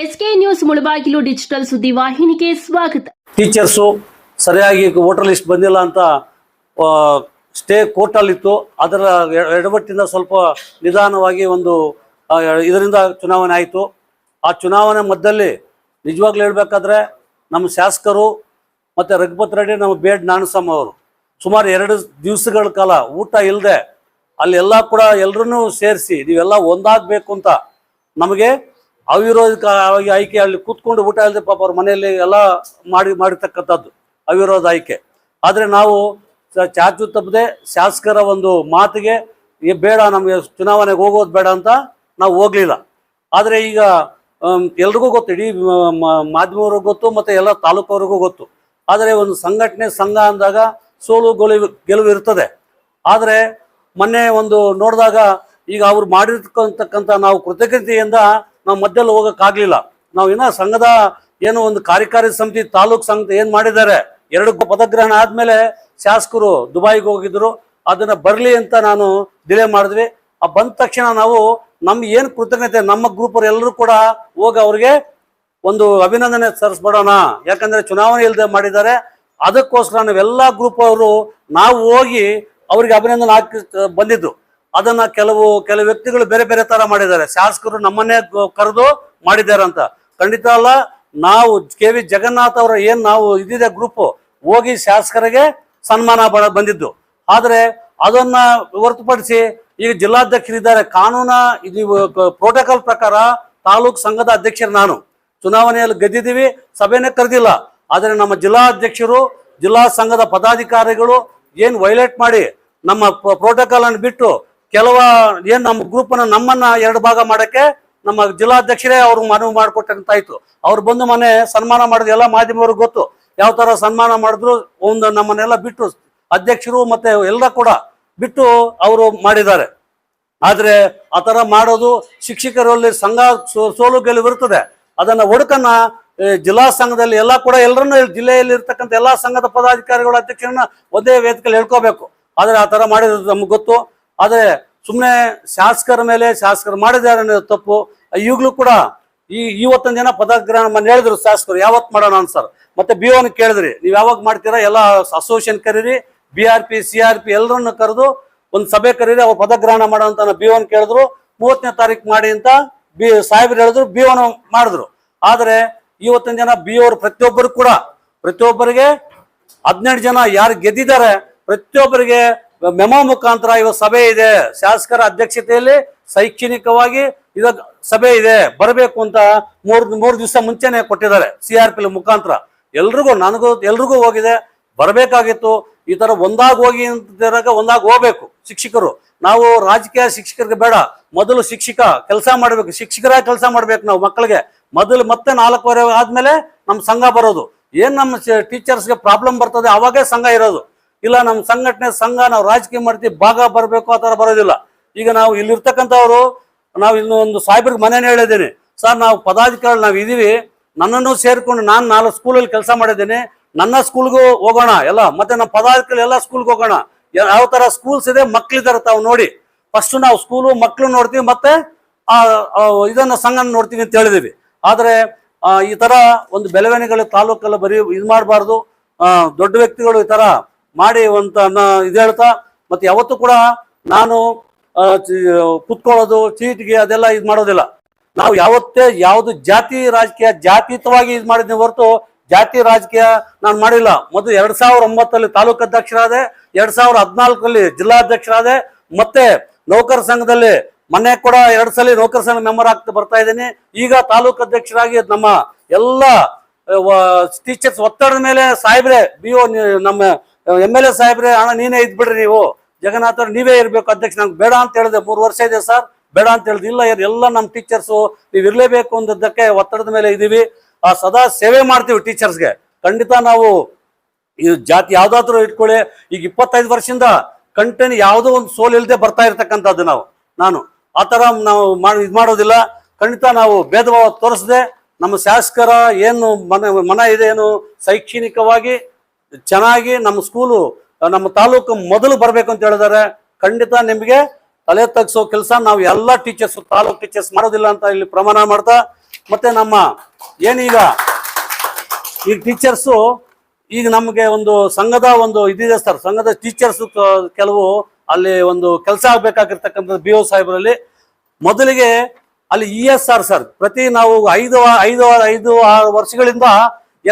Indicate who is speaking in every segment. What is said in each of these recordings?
Speaker 1: SK news Mulbagal digital ಸುದ್ದಿವಾಹಿನಿಗೆ ಸ್ವಾಗತ.
Speaker 2: Teachers ಸರಿಯಾಗಿ voter list ಬಂದಿಲ್ಲ ಅಂತ ಸ್ಟೇ ಕೋರ್ಟಲ್ಲಿತ್ತು. ಅದರ ಎಡವಟ್ಟಿಂದ ಸ್ವಲ್ಪ ನಿಧಾನವಾಗಿ ಇದರಿಂದ ಚುನಾವಣೆ ಆಯಿತು. ಆ ಚುನಾವಣೆ ಮಧ್ಯದಲ್ಲಿ ನಿಜವಾಗ್ಲೂ ಹೇಳಬೇಕಾದ್ರೆ ನಮ್ಮ ಶಾಸಕರು ಮತ್ತು ರಘುಪತ್ ರೆಡ್ಡಿ, ನಮ್ಮ ಬೇಡ್ ನಾಣಸಮ್ಮ ಅವರು ಸುಮಾರು 2 ದಿವಸಗಳ ಕಾಲ ಊಟ ಇಲ್ಲದೆ ಅಲ್ಲೆಲ್ಲ ಕೂಡ ಎಲ್ಲರನ್ನೂ ಸೇರಿಸಿ ನೀವೆಲ್ಲ ಒಂದಾಗಬೇಕು ಅಂತ ನಮಗೆ ಅವಿರೋಧ ಆಯ್ಕೆ ಅಲ್ಲಿ ಕೂತ್ಕೊಂಡು ಊಟ ಇಲ್ಲದೆ ಪಾಪ ಅವ್ರ ಮನೆಯಲ್ಲಿ ಎಲ್ಲ ಮಾಡಿರ್ತಕ್ಕಂಥದ್ದು ಅವಿರೋಧ ಆಯ್ಕೆ. ಆದರೆ ನಾವು ಚಾಚು ತಪ್ಪದೆ ಶಾಸಕರ ಒಂದು ಮಾತಿಗೆ ಬೇಡ, ನಮಗೆ ಚುನಾವಣೆಗೆ ಹೋಗೋದು ಬೇಡ ಅಂತ ನಾವು ಹೋಗಲಿಲ್ಲ. ಆದರೆ ಈಗ ಎಲ್ರಿಗೂ ಗೊತ್ತು, ಇಡೀ ಮಾಧ್ಯಮವ್ರಿಗೂ ಗೊತ್ತು ಮತ್ತು ಎಲ್ಲ ತಾಲೂಕವ್ರಿಗೂ ಗೊತ್ತು. ಆದರೆ ಒಂದು ಸಂಘಟನೆ ಸಂಘ ಅಂದಾಗ ಸೋಲು ಗೆಲುವು ಇರ್ತದೆ. ಆದರೆ ಮೊನ್ನೆ ನೋಡಿದಾಗ ಈಗ ಅವ್ರು ಮಾಡಿರ್ತಕ್ಕಂಥ ನಾವು ಕೃತಜ್ಞತೆಯಿಂದ ನಾವು ಮಧ್ಯದಲ್ಲಿ ಹೋಗೋಕ್ಕಾಗಲಿಲ್ಲ. ನಾವು ಇನ್ನೂ ಸಂಘದ ಏನು ಒಂದು ಕಾರ್ಯಕಾರಿ ಸಮಿತಿ ತಾಲೂಕು ಸಂಘ ಏನು ಮಾಡಿದ್ದಾರೆ, 2 ಪದಗ್ರಹಣ ಆದಮೇಲೆ ಶಾಸಕರು ದುಬೈಗೆ ಹೋಗಿದ್ರು. ಅದನ್ನು ಬರಲಿ ಅಂತ ನಾನು ಡಿಲೇ ಮಾಡಿದ್ವಿ. ಆ ಬಂದ ತಕ್ಷಣ ನಾವು ನಮ್ಗೆ ಏನು ಕೃತಜ್ಞತೆ, ನಮ್ಮ ಗ್ರೂಪರು ಎಲ್ಲರೂ ಕೂಡ ಹೋಗಿ ಅವ್ರಿಗೆ ಒಂದು ಅಭಿನಂದನೆ ಸಲ್ಲಿಸ್ಬಿಡೋಣ. ಯಾಕಂದರೆ ಚುನಾವಣೆ ಇಲ್ಲದೆ ಮಾಡಿದ್ದಾರೆ. ಅದಕ್ಕೋಸ್ಕರ ನಾವೆಲ್ಲ ಗ್ರೂಪ್ ಅವರು ನಾವು ಹೋಗಿ ಅವ್ರಿಗೆ ಅಭಿನಂದನೆ ಹಾಕಿ ಬಂದಿದ್ದು. ಅದನ್ನ ಕೆಲವು ವ್ಯಕ್ತಿಗಳು ಬೇರೆ ಬೇರೆ ತರ ಮಾಡಿದ್ದಾರೆ. ಶಾಸಕರು ನಮ್ಮನ್ನೇ ಕರೆದು ಮಾಡಿದ್ದಾರೆ ಅಂತ ಖಂಡಿತ ಅಲ್ಲ. ನಾವು KV ಜಗನ್ನಾಥ್ ಅವರ ಏನ್ ನಾವು ಇದಿದೆ ಗ್ರೂಪ್ ಹೋಗಿ ಶಾಸಕರಿಗೆ ಸನ್ಮಾನ ಬಂದಿದ್ದು. ಆದ್ರೆ ಅದನ್ನ ಹೊರತುಪಡಿಸಿ ಈಗ ಜಿಲ್ಲಾಧ್ಯಕ್ಷರಿದ್ದಾರೆ. ಕಾನೂನ ಇದು ಪ್ರೋಟೋಕಾಲ್ ಪ್ರಕಾರ ತಾಲೂಕು ಸಂಘದ ಅಧ್ಯಕ್ಷರು ನಾನು ಚುನಾವಣೆಯಲ್ಲಿ ಗೆದ್ದಿದ್ದೀವಿ, ಸಭೆನೇ ಕರೆದಿಲ್ಲ. ಆದರೆ ನಮ್ಮ ಜಿಲ್ಲಾಧ್ಯಕ್ಷರು ಜಿಲ್ಲಾ ಸಂಘದ ಪದಾಧಿಕಾರಿಗಳು ಏನು ವೈಲೇಟ್ ಮಾಡಿ ನಮ್ಮ ಪ್ರೋಟೋಕಾಲ್ ಅನ್ನು ಬಿಟ್ಟು ಏನು ನಮ್ಮ ಗ್ರೂಪನ್ನು ನಮ್ಮನ್ನ 2 ಭಾಗ ಮಾಡೋಕ್ಕೆ ನಮ್ಮ ಜಿಲ್ಲಾಧ್ಯಕ್ಷರೇ ಅವ್ರು ಮನವಿ ಮಾಡಿಕೊಟ್ಟಂತಾಯ್ತು. ಅವ್ರು ಬಂದು ಮನೆ ಸನ್ಮಾನ ಮಾಡಿದ್ರು. ಎಲ್ಲ ಮಾಧ್ಯಮವ್ರಿಗೆ ಗೊತ್ತು ಯಾವ ಥರ ಸನ್ಮಾನ ಮಾಡಿದ್ರು. ನಮ್ಮನ್ನೆಲ್ಲ ಬಿಟ್ಟು ಅಧ್ಯಕ್ಷರು ಮತ್ತೆ ಎಲ್ಲ ಕೂಡ ಬಿಟ್ಟು ಅವರು ಮಾಡಿದ್ದಾರೆ. ಆದರೆ ಆ ಥರ ಮಾಡೋದು ಶಿಕ್ಷಕರಲ್ಲಿ ಸಂಘ ಸೋಲು ಗೆಲುವು ಇರ್ತದೆ. ಅದನ್ನ ಒಡಕನ್ನ ಜಿಲ್ಲಾ ಸಂಘದಲ್ಲಿ ಎಲ್ಲ ಕೂಡ ಎಲ್ಲರನ್ನೂ ಜಿಲ್ಲೆಯಲ್ಲಿ ಇರ್ತಕ್ಕಂಥ ಎಲ್ಲ ಸಂಘದ ಪದಾಧಿಕಾರಿಗಳ ಅಧ್ಯಕ್ಷರನ್ನ ಒಂದೇ ವೇದಿಕೆಯಲ್ಲಿ ಹೇಳ್ಕೋಬೇಕು. ಆದರೆ ಆ ಥರ ಮಾಡಿರೋದು ನಮ್ಗೆ ಗೊತ್ತು. ಆದರೆ ಸುಮ್ಮನೆ ಶಾಸಕರ ಮೇಲೆ ಶಾಸಕರು ಮಾಡಿದ್ದಾರೆ ಅನ್ನೋದು ತಪ್ಪು. ಈಗಲೂ ಕೂಡ ಇವತ್ತೊಂದು ಜನ ಪದಗ್ರಹಣ ಹೇಳಿದ್ರು ಶಾಸಕರು, ಯಾವತ್ತು ಮಾಡೋಣ ಅನ್ಸರ್. ಮತ್ತೆ BOನ ಕೇಳಿದ್ರಿ, ನೀವು ಯಾವಾಗ ಮಾಡ್ತೀರಾ, ಎಲ್ಲ ಅಸೋಸಿಯೇಷನ್ ಕರೀರಿ, BRP CRP ಎಲ್ಲರನ್ನು ಕರೆದು ಒಂದು ಸಭೆ ಕರೀರಿ, ಅವ್ರು ಪದಗ್ರಹಣ ಮಾಡೋ ಅಂತ BOನ ಕೇಳಿದ್ರು. 30ನೇ ತಾರೀಕು ಮಾಡಿ ಅಂತ ಸಾಹೇಬ್ರು ಹೇಳಿದ್ರು, BOನ ಮಾಡಿದ್ರು. ಆದರೆ ಇವತ್ತೊಂದು ಜನ BOರು ಪ್ರತಿಯೊಬ್ಬರಿಗೆ 18 ಜನ ಯಾರು ಗೆದ್ದಿದ್ದಾರೆ ಪ್ರತಿಯೊಬ್ಬರಿಗೆ ಮೆಮೋ ಮುಖಾಂತರ ಇವತ್ತು ಸಭೆ ಇದೆ, ಶಾಸಕರ ಅಧ್ಯಕ್ಷತೆಯಲ್ಲಿ ಶೈಕ್ಷಣಿಕವಾಗಿ ಇವಾಗ ಸಭೆ ಇದೆ, ಬರಬೇಕು ಅಂತ 3 ದಿವಸ ಮುಂಚೆನೆ ಕೊಟ್ಟಿದ್ದಾರೆ CRP ಮುಖಾಂತರ. ಎಲ್ರಿಗೂ ಹೋಗಿದೆ, ಬರಬೇಕಾಗಿತ್ತು. ಈ ತರ ಒಂದಾಗಿ ಹೋಗಿ ಅಂತಿದ್ದಾಗ ಒಂದಾಗಿ ಹೋಗ್ಬೇಕು ಶಿಕ್ಷಕರು. ನಾವು ರಾಜಕೀಯ ಶಿಕ್ಷಕರಿಗೆ ಬೇಡ, ಮೊದಲು ಶಿಕ್ಷಕ ಕೆಲಸ ಮಾಡ್ಬೇಕು, ಶಿಕ್ಷಕರಾಗಿ ಕೆಲಸ ಮಾಡ್ಬೇಕು ನಾವು ಮಕ್ಕಳಿಗೆ ಮೊದಲು. ಮತ್ತೆ 4:15 ಆದ್ಮೇಲೆ ನಮ್ಮ ಸಂಘ ಬರೋದು. ಏನ್ ನಮ್ಮ ಟೀಚರ್ಸ್ಗೆ ಪ್ರಾಬ್ಲಮ್ ಬರ್ತದೆ ಅವಾಗೇ ಸಂಘ ಇರೋದು. ಇಲ್ಲ ನಮ್ಮ ಸಂಘಟನೆ ಸಂಘ ನಾವು ರಾಜಕೀಯ ಮಾಡ್ತೀವಿ ಭಾಗ ಬರಬೇಕು ಆ ಥರ ಬರೋದಿಲ್ಲ. ಈಗ ನಾವು ಇಲ್ಲಿರ್ತಕ್ಕಂಥವ್ರು, ನಾವು ಇನ್ನೊಂದು ಸಾಹೇಬ್ರಿಗೆ ಮನೇನೆ ಹೇಳಿದ್ದೀನಿ, ಸರ್ ನಾವು ಪದಾಧಿಕಾರಿ ನಾವು ಇದೀವಿ, ನನ್ನನ್ನು ಸೇರ್ಕೊಂಡು ನಾನು 4 ಸ್ಕೂಲಲ್ಲಿ ಕೆಲಸ ಮಾಡಿದ್ದೀನಿ, ನನ್ನ ಸ್ಕೂಲ್ಗೂ ಹೋಗೋಣ ಎಲ್ಲ, ಮತ್ತೆ ನಮ್ಮ ಪದಾಧಿಕಾರಿ ಎಲ್ಲ ಸ್ಕೂಲ್ಗೆ ಹೋಗೋಣ. ಯಾವ ಥರ ಸ್ಕೂಲ್ಸ್ ಇದೆ ಮಕ್ಳಿದ್ದಾರೆ ತಾವು ನೋಡಿ. ಫಸ್ಟ್ ನಾವು ಸ್ಕೂಲು ಮಕ್ಕಳು ನೋಡ್ತೀವಿ, ಮತ್ತೆ ಇದನ್ನ ಸಂಘ ನೋಡ್ತೀವಿ ಅಂತ ಹೇಳಿದೀವಿ. ಆದರೆ ಈ ತರ ಒಂದು ಬೆಳವಣಿಗೆಗಳು ತಾಲೂಕಲ್ಲಿ ಬರೀ ಇದು ಮಾಡಬಾರ್ದು. ದೊಡ್ಡ ವ್ಯಕ್ತಿಗಳು ಈ ತರ ಮಾಡಿ ಅಂತ ಇದು ಹೇಳ್ತಾ, ಮತ್ತೆ ಯಾವತ್ತೂ ಕೂಡ ನಾನು ಕುತ್ಕೊಳ್ಳೋದು ಚೀಟಿಗೆ ಅದೆಲ್ಲ ಇದು ಮಾಡೋದಿಲ್ಲ. ನಾವು ಯಾವುದು ಜಾತಿ ರಾಜಕೀಯ ಜಾತೀತವಾಗಿ ಇದು ಮಾಡಿದ್ವಿ ಹೊರತು ಜಾತಿ ರಾಜಕೀಯ ನಾನು ಮಾಡಿಲ್ಲ. ಮೊದಲು 2009 ತಾಲೂಕು ಅಧ್ಯಕ್ಷರಾದೆ, 2014 ಜಿಲ್ಲಾಧ್ಯಕ್ಷರಾದೆ, ಮತ್ತೆ ನೌಕರ ಸಂಘದಲ್ಲಿ ಮೊನ್ನೆ ಕೂಡ 2 ಸಲ ನೌಕರ ಸಂಘ ಮೆಂಬರ್ ಆಗ್ತಾ ಬರ್ತಾ ಇದ್ದೀನಿ. ಈಗ ತಾಲೂಕು ಅಧ್ಯಕ್ಷರಾಗಿ ನಮ್ಮ ಎಲ್ಲ ಟೀಚರ್ಸ್ ಒತ್ತಡದ ಮೇಲೆ ಸಾಹೇಬ್ರೆ BO ನಮ್ಮ MLA ಸಾಹೇಬ್ರೆ, ಹಣ ನೀನೇ ಇದ್ಬಿಡ್ರಿ, ನೀವು ಜಗನ್ನಾಥ್ ನೀವೇ ಇರ್ಬೇಕು ಅಧ್ಯಕ್ಷ. ನಂಗೆ ಬೇಡ ಅಂತ ಹೇಳಿದೆ, 3 ವರ್ಷ ಇದೆ ಸರ್ ಬೇಡ ಅಂತ ಹೇಳಿದೆ. ಇಲ್ಲ ಎಲ್ಲ ನಮ್ಮ ಟೀಚರ್ಸು ನೀವು ಇರಲೇಬೇಕು ಅಂದದ್ದಕ್ಕೆ ಒತ್ತಡದ ಮೇಲೆ ಇದ್ದೀವಿ. ಸದಾ ಸೇವೆ ಮಾಡ್ತೀವಿ ಟೀಚರ್ಸ್ಗೆ. ಖಂಡಿತ ನಾವು ಈ ಜಾತಿ ಯಾವ್ದಾದ್ರು ಇಟ್ಕೊಳ್ಳಿ. ಈಗ 25 ವರ್ಷದಿಂದ ಕಂಟಿನ್ಯೂ ಯಾವುದೋ ಒಂದು ಸೋಲ್ ಇಲ್ಲದೆ ಬರ್ತಾ ಇರ್ತಕ್ಕಂಥದ್ದು ನಾನು ಆ ಥರ ನಾವು ಇದು ಮಾಡೋದಿಲ್ಲ. ಖಂಡಿತ ನಾವು ಭೇದ ಭಾವ ತೋರಿಸದೆ ನಮ್ಮ ಶಾಸಕರ ಏನು ಮನ ಇದೆ, ಏನು ಶೈಕ್ಷಣಿಕವಾಗಿ ಚೆನ್ನಾಗಿ ನಮ್ಮ ಸ್ಕೂಲು ನಮ್ಮ ತಾಲೂಕು ಮೊದಲು ಬರಬೇಕು ಅಂತ ಹೇಳಿದ್ದಾರೆ. ಖಂಡಿತ ನಿಮಗೆ ತಲೆ ತಗ್ಸೋ ಕೆಲಸ ನಾವು ಎಲ್ಲ ಟೀಚರ್ಸ್ ತಾಲೂಕು ಟೀಚರ್ಸ್ ಮಾಡೋದಿಲ್ಲ ಅಂತ ಇಲ್ಲಿ ಪ್ರಮಾಣ ಮಾಡ್ತಾ ಮತ್ತೆ ನಮ್ಮ ಏನೀಗ ಈ ಟೀಚರ್ಸು ಈಗ ನಮಗೆ ಒಂದು ಸಂಘದ ಒಂದು ಇದಿದೆ ಸರ್, ಸಂಘದ ಟೀಚರ್ಸ್ ಕೆಲವು ಅಲ್ಲಿ ಒಂದು ಕೆಲಸ ಆಗ್ಬೇಕಾಗಿರ್ತಕ್ಕಂಥ BO ಸಾಹೇಬರಲ್ಲಿ ಮೊದಲಿಗೆ ಅಲ್ಲಿ ESR ಸರ್, ಪ್ರತಿ ನಾವು 5 ವರ್ಷಗಳಿಂದ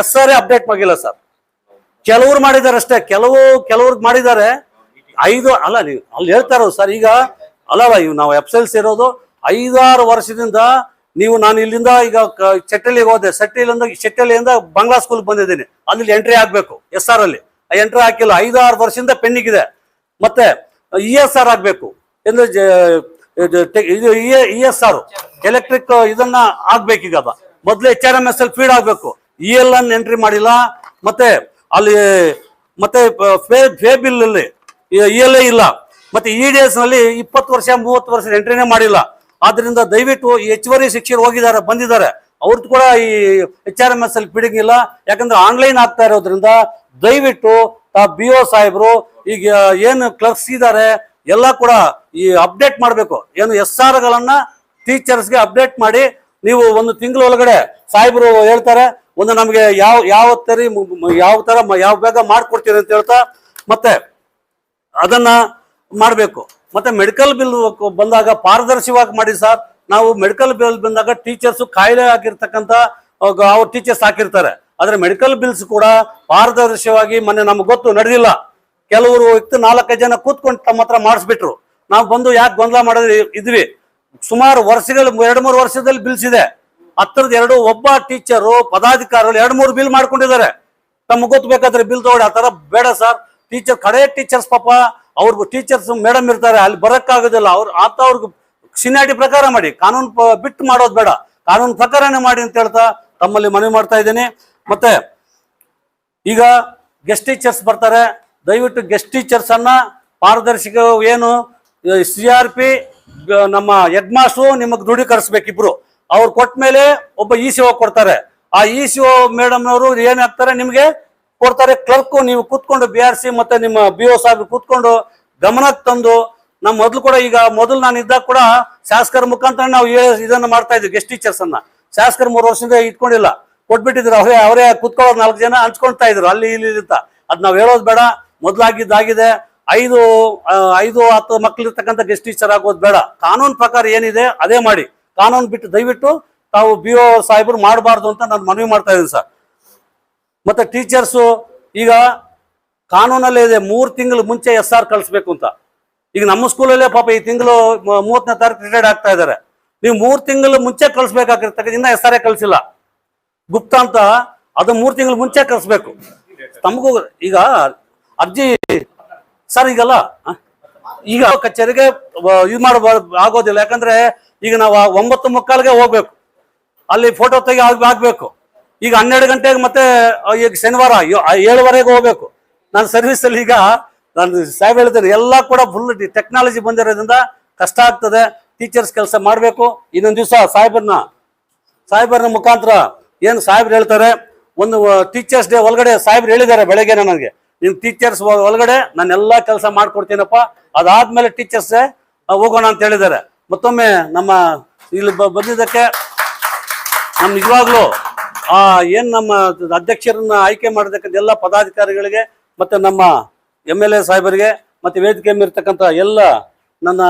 Speaker 2: SR ಅಪ್ಡೇಟ್ ಆಗಿಲ್ಲ ಸರ್. ಕೆಲವ್ರು ಮಾಡಿದ್ದಾರೆ ಅಷ್ಟೇ, ಕೆಲವ್ರು ಮಾಡಿದ್ದಾರೆ. ಅಲ್ಲ ನೀವು ಅಲ್ಲಿ ಹೇಳ್ತಾರೋ ಸರ್, ಈಗ ಅಲ್ಲಲ್ಲ ಇವು ನಾವು ಎಫ್ಸೆಲ್ಸ್ ಇರೋದು 5-6 ವರ್ಷದಿಂದ. ನಾನು ಇಲ್ಲಿಂದ ಈಗ ಚಟ್ಟಳ್ಳಿಗೆ ಹೋದೆ, ಚಟ್ಟಳ್ಳಿಯಿಂದ ಬಂಗ್ಲಾ ಸ್ಕೂಲ್ ಬಂದಿದ್ದೀನಿ, ಅಲ್ಲಿ ಎಂಟ್ರಿ ಆಗ್ಬೇಕು SR ಅಲ್ಲಿ. ಎಂಟ್ರಿ ಹಾಕಿಲ್ಲ, 5-6 ವರ್ಷದಿಂದ ಪೆಂಡಿಂಗ್ ಇದೆ. ಮತ್ತೆ ESR ಆಗ್ಬೇಕು ಅಂದ್ರೆ ಇದು ESR ಎಲೆಕ್ಟ್ರಿಕ್ ಇದನ್ನ ಆಗ್ಬೇಕೀಗ. ಮೊದ್ಲು HRMS ಅಲ್ಲಿ ಫೀಡ್ ಆಗ್ಬೇಕು, ELN ಎಂಟ್ರಿ ಮಾಡಿಲ್ಲ. ಮತ್ತೆ ಅಲ್ಲಿ ಮತ್ತೆ ಫೇ ಬಿಲ್ ಅಲ್ಲಿ ELA ಇಲ್ಲ. ಮತ್ತೆ EDS ನಲ್ಲಿ 20 ವರ್ಷ 30 ವರ್ಷ ಎಂಟ್ರಿನೇ ಮಾಡಿಲ್ಲ. ಆದ್ರಿಂದ ದಯವಿಟ್ಟು ಈ ಹೆಚ್ಚುವರಿ ಶಿಕ್ಷಕರು ಬಂದಿದ್ದಾರೆ, ಅವ್ರದ್ದು ಕೂಡ ಈ HRMS ಅಲ್ಲಿ ಫೀಡಿಂಗ್ ಇಲ್ಲ. ಯಾಕಂದ್ರೆ ಆನ್ಲೈನ್ ಆಗ್ತಾ ಇರೋದ್ರಿಂದ ದಯವಿಟ್ಟು BO ಸಾಹೇಬರು ಈಗ ಏನು ಕ್ಲರ್ಕ್ಸ್ ಇದ್ದಾರೆ ಎಲ್ಲ ಕೂಡ ಈ ಅಪ್ಡೇಟ್ ಮಾಡಬೇಕು. ಏನು SR ಗಳನ್ನ ಟೀಚರ್ಸ್ಗೆ ಅಪ್ಡೇಟ್ ಮಾಡಿ, ನೀವು ಒಂದು ತಿಂಗಳ ಒಳಗಡೆ ಸಾಹೇಬರು ಹೇಳ್ತಾರೆ ಒಂದು ನಮಗೆ ಯಾವ ಬೇಗ ಮಾಡ್ಕೊಡ್ತೀರಿ ಅಂತ ಹೇಳ್ತಾ, ಮತ್ತೆ ಅದನ್ನ ಮಾಡಬೇಕು. ಮತ್ತೆ ಮೆಡಿಕಲ್ ಬಿಲ್ ಬಂದಾಗ ಪಾರದರ್ಶಿವಾಗಿ ಮಾಡಿ ಸರ್. ನಾವು ಮೆಡಿಕಲ್ ಬಿಲ್ ಬಂದಾಗ ಟೀಚರ್ಸ್ ಕಾಯಿಲೆ ಆಗಿರ್ತಕ್ಕಂಥ ಅವ್ರ ಟೀಚರ್ಸ್ ಹಾಕಿರ್ತಾರೆ, ಆದ್ರೆ ಮೆಡಿಕಲ್ ಬಿಲ್ಸ್ ಕೂಡ ಪಾರದರ್ಶಿಯಾಗಿ ಮೊನ್ನೆ ನಮ್ಗೆ ಗೊತ್ತು ನಡೆದಿಲ್ಲ. ಕೆಲವರು 4-5 ಜನ ಕೂತ್ಕೊಂಡು ತಮ್ಮ ಹತ್ರ ಮಾಡಿಸ್ಬಿಟ್ರು. ನಾವು ಬಂದು ಯಾಕೆ ಗೊಂದಲ ಮಾಡೋದು ಇದ್ವಿ. ಸುಮಾರು ವರ್ಷಗಳು 2-3 ವರ್ಷದಲ್ಲಿ ಬಿಲ್ಸ್ ಇದೆ. 10 ಒಬ್ಬ ಟೀಚರು ಪದಾಧಿಕಾರಿಗಳು 2-3 ಬಿಲ್ ಮಾಡ್ಕೊಂಡಿದ್ದಾರೆ. ತಮ್ಗೆ ಗೊತ್ತು, ಬೇಕಾದ್ರೆ ಬಿಲ್ ತಗೊಳ್ಳಿ. ಆ ತರ ಬೇಡ ಸರ್. ಕಡೆ ಟೀಚರ್ಸ್ ಪಾಪ ಅವ್ರ ಟೀಚರ್ಸ್ ಮೇಡಮ್ ಇರ್ತಾರೆ, ಅಲ್ಲಿ ಬರಕ್ಕಾಗೋದಿಲ್ಲ. ಅವ್ರಿಗೆ ಸಿನ್ಯಾರಿಟಿ ಪ್ರಕಾರ ಮಾಡಿ, ಕಾನೂನು ಬಿಟ್ಟು ಮಾಡೋದು ಬೇಡ, ಕಾನೂನು ಪ್ರಕಾರನೇ ಮಾಡಿ ಅಂತ ಹೇಳ್ತಾ ತಮ್ಮಲ್ಲಿ ಮನವಿ ಮಾಡ್ತಾ ಇದ್ದೀನಿ. ಮತ್ತೆ ಈಗ ಗೆಸ್ಟ್ ಟೀಚರ್ಸ್ ಬರ್ತಾರೆ, ದಯವಿಟ್ಟು ಗೆಸ್ಟ್ ಟೀಚರ್ಸ್ ಅನ್ನ ಪಾರದರ್ಶಕ ಏನು CRP ನಮ್ಮ ಹೆಡ್ ಮಾಸ್ಟ್ರು ನಿಮಗೆ ದೃಢೀಕರಿಸ್ಬೇಕು. ಇಬ್ರು ಅವ್ರು ಕೊಟ್ಟ ಮೇಲೆ ಒಬ್ಬ ECO ಕೊಡ್ತಾರೆ. ಆ ECO ಮೇಡಮ್ನವರು ಏನಾಗ್ತಾರೆ ನಿಮ್ಗೆ ಕೊಡ್ತಾರೆ. ಕ್ಲರ್ಕ್ ನೀವು ಕೂತ್ಕೊಂಡು BRC ಮತ್ತೆ ನಿಮ್ಮ BO ಸಾಹೇಬ್ ಕೂತ್ಕೊಂಡು ಗಮನಕ್ಕೆ ತಂದು, ನಮ್ಮ ಮೊದಲು ನಾನು ಇದ್ದಾಗ ಕೂಡ ಶಾಸಕರ ಮುಖಾಂತರ ನಾವು ಇದನ್ನ ಮಾಡ್ತಾ ಇದ್ವಿ. ಗೆಸ್ಟ್ ಟೀಚರ್ಸ್ ಅನ್ನ ಶಾಸಕರು 3 ವರ್ಷದಿಂದ ಇಟ್ಕೊಂಡಿಲ್ಲ, ಕೊಟ್ಬಿಟ್ಟಿದ್ರು. ಅವರೇ ಕೂತ್ಕೊಳ್ಳೋರು 4 ಜನ ಹಂಚ್ಕೊಳ್ತಾ ಇದ್ರು ಅಲ್ಲಿ ಇಲ್ಲಿ ಅಂತ. ಅದ್ ನಾವ್ ಹೇಳೋದು ಬೇಡ. ಮೊದ್ಲಾಗಿದ್ದಾಗಿದೆ. 5-10 ಮಕ್ಳು ಇರ್ತಕ್ಕಂಥ ಗೆಸ್ಟ್ ಟೀಚರ್ ಆಗೋದು ಬೇಡ. ಕಾನೂನು ಪ್ರಕಾರ ಏನಿದೆ ಅದೇ ಮಾಡಿ. ಕಾನೂನು ಬಿಟ್ಟು ದಯವಿಟ್ಟು ತಾವು BO ಸಾಹೇಬರು ಮಾಡಬಾರ್ದು ಅಂತ ನಾನು ಮನವಿ ಮಾಡ್ತಾ ಇದ್ದೀನಿ ಸರ್. ಮತ್ತೆ ಟೀಚರ್ಸು ಈಗ ಕಾನೂನಲ್ಲೇ ಇದೆ 3 ತಿಂಗಳು ಮುಂಚೆ SR ಕಳಿಸ್ಬೇಕು ಅಂತ. ಈಗ ನಮ್ಮ ಸ್ಕೂಲಲ್ಲೇ ಪಾಪ ಈ ತಿಂಗಳು 30ನೇ ತಾರೀಕು ರಿಟೈರ್ಡ್ ಆಗ್ತಾ ಇದ್ದಾರೆ. ನೀವು 3 ತಿಂಗಳು ಮುಂಚೆ ಕಳಿಸ್ಬೇಕಾಗಿರ್ತಕ್ಕ ಇನ್ನ SR ಕಳಿಸಿಲ್ಲ ಗುಪ್ತ ಅಂತ. ಅದು 3 ತಿಂಗಳು ಮುಂಚೆ ಕಳಿಸ್ಬೇಕು. ತಮಗೂ ಈಗ ಅರ್ಜಿ ಸರ್ ಈಗಲ್ಲ, ಈಗ ಕಚೇರಿಗೆ ಇದು ಮಾಡಬಾರ್ದು ಆಗೋದಿಲ್ಲ. ಯಾಕಂದ್ರೆ ಈಗ ನಾವು 9:45ಗೆ ಹೋಗ್ಬೇಕು, ಅಲ್ಲಿ ಫೋಟೋ ಆಗ್ಬೇಕು. ಈಗ 12 ಗಂಟೆಗೆ ಮತ್ತೆ ಈಗ ಶನಿವಾರ 7:15ಗೆ ಹೋಗ್ಬೇಕು. ನಾನು ಸರ್ವಿಸ್ ಅಲ್ಲಿ ಈಗ ನಾನು ಸಾಹೇಬ್ ಹೇಳ್ತೇನೆ, ಎಲ್ಲ ಕೂಡ ಫುಲ್ ಟೆಕ್ನಾಲಜಿ ಬಂದಿರೋದ್ರಿಂದ ಕಷ್ಟ ಆಗ್ತದೆ. ಟೀಚರ್ಸ್ ಕೆಲಸ ಮಾಡಬೇಕು. ಇನ್ನೊಂದು ದಿವಸ ಸಾಹೇಬರ್ನ ಮುಖಾಂತರ ಏನು ಸಾಹೇಬ್ರು ಹೇಳ್ತಾರೆ, ಒಂದು ಟೀಚರ್ಸ್ ಡೇ ಒಳಗಡೆ ಸಾಹೇಬ್ರು ಹೇಳಿದ್ದಾರೆ ಬೆಳಗ್ಗೆ ನನಗೆ, ನಿಮ್ ಟೀಚರ್ಸ್ ಒಳಗಡೆ ನಾನೆಲ್ಲ ಕೆಲಸ ಮಾಡ್ಕೊಡ್ತೀನಪ್ಪ, ಅದಾದ್ಮೇಲೆ ಟೀಚರ್ಸ್ ಹೋಗೋಣ ಅಂತ ಹೇಳಿದ್ದಾರೆ. ಮತ್ತೊಮ್ಮೆ ನಮ್ಮ ಇಲ್ಲಿ ಬಂದಿದ್ದಕ್ಕೆ ನಿಜವಾಗ್ಲೂ ಏನ್ ನಮ್ಮ ಅಧ್ಯಕ್ಷರನ್ನ ಆಯ್ಕೆ ಮಾಡಿರ್ತಕ್ಕಂಥ ಎಲ್ಲ ಪದಾಧಿಕಾರಿಗಳಿಗೆ ಮತ್ತೆ ನಮ್ಮ MLA ಸಾಹೇಬರಿಗೆ ಮತ್ತೆ ವೇದಿಕೆ ಇರ್ತಕ್ಕಂಥ ಎಲ್ಲ ನನ್ನ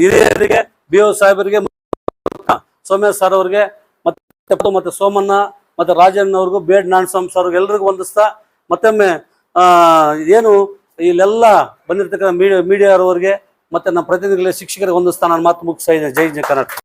Speaker 2: ಹಿರಿಯರಿಗೆ BO ಸಾಹೇಬರಿಗೆ ಸೋಮೇಶ್ ಸರ್ ಅವ್ರಿಗೆ ಮತ್ತೆ ಸೋಮಣ್ಣ ಮತ್ತೆ ರಾಜಣ್ಣ ಅವ್ರಿಗೂ ಬೇಡ್ ನಾಣಸ್ವಾಮಿ ಸರ್ ಎಲ್ರಿಗೂ ವಂದಿಸ್ತಾ ಮತ್ತೊಮ್ಮೆ ಏನು ಇಲ್ಲೆಲ್ಲ ಬಂದಿರ್ತಕ್ಕಂಥ ಮೀಡಿಯಾದವರಿಗೆ ಮತ್ತೆ ನಮ್ಮ ಪ್ರತಿನಿಧಿಗಳ ಶಿಕ್ಷಕರಿಗೆ ವಂದಿಸ್ತಾ ನಾನು ಮಾತು ಮುಗಿಸ್ತಾ ಇದ್ದೇನೆ. ಜೈ ಕರ್ನಾಟಕ.